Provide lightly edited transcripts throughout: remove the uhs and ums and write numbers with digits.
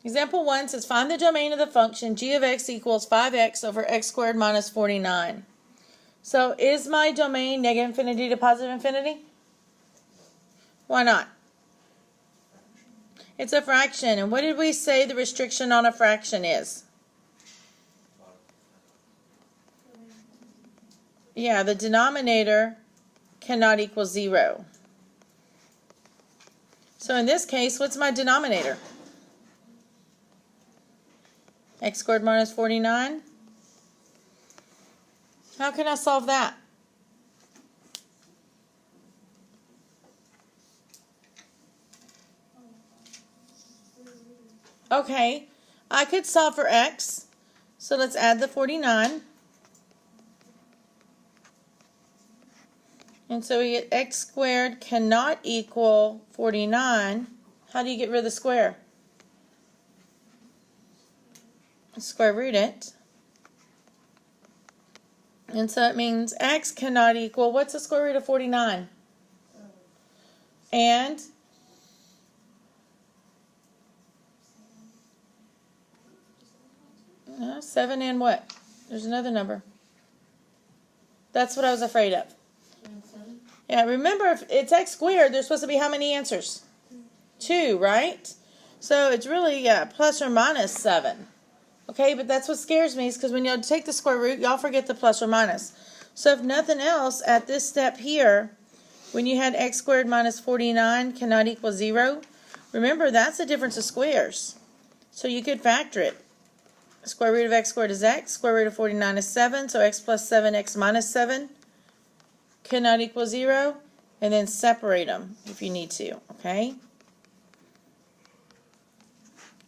Example 1 says find the domain of the function g of x equals 5x over x squared minus 49. So is my domain negative infinity to positive infinity? Why not? It's a fraction. And what did we say the restriction on a fraction is? Yeah, the denominator cannot equal 0. So in this case, what's my denominator? X squared minus 49. How can I solve that? Okay, I could solve for x. So let's add the 49. And so we get x squared cannot equal 49. How do you get rid of the square? Square root it. And so it means x cannot equal, what's the square root of 49? And 7 and what? There's another number. That's what I was afraid of. Yeah, remember, if it's x squared, there's supposed to be how many answers? 2, right? So it's really plus or minus 7. Okay, but that's what scares me, is because when you take the square root, y'all forget the plus or minus. So if nothing else, at this step here, when you had x squared minus 49 cannot equal 0, remember that's the difference of squares. So you could factor it. Square root of x squared is x, square root of 49 is 7, so x plus 7, x minus 7 cannot equal 0, and then separate them if you need to, okay?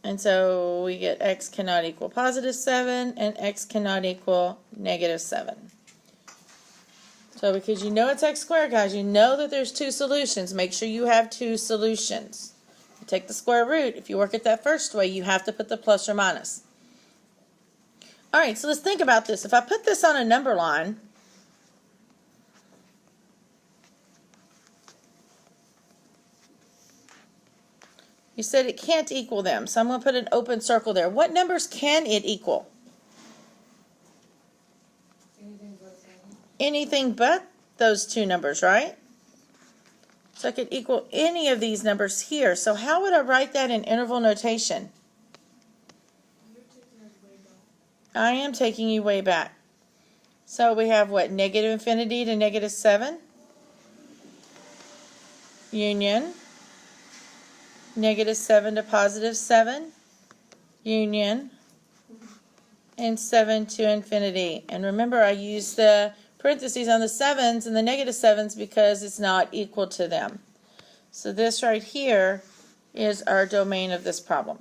And so we get x cannot equal positive 7 and x cannot equal negative 7. So because you know it's x squared, guys, you know that there's 2 solutions. Make sure you have 2 solutions. You take the square root. If you work it that first way, you have to put the plus or minus. All right, so let's think about this. If I put this on a number line, you said it can't equal them, so I'm going to put an open circle there. What numbers can it equal? Anything but those 2 numbers, right? So I could equal any of these numbers here. So how would I write that in interval notation? I am taking you way back. So we have what? Negative infinity to negative 7. Union. Negative 7 to positive 7, union, and 7 to infinity. And remember, I use the parentheses on the 7s and the negative 7s because it's not equal to them. So this right here is our domain of this problem.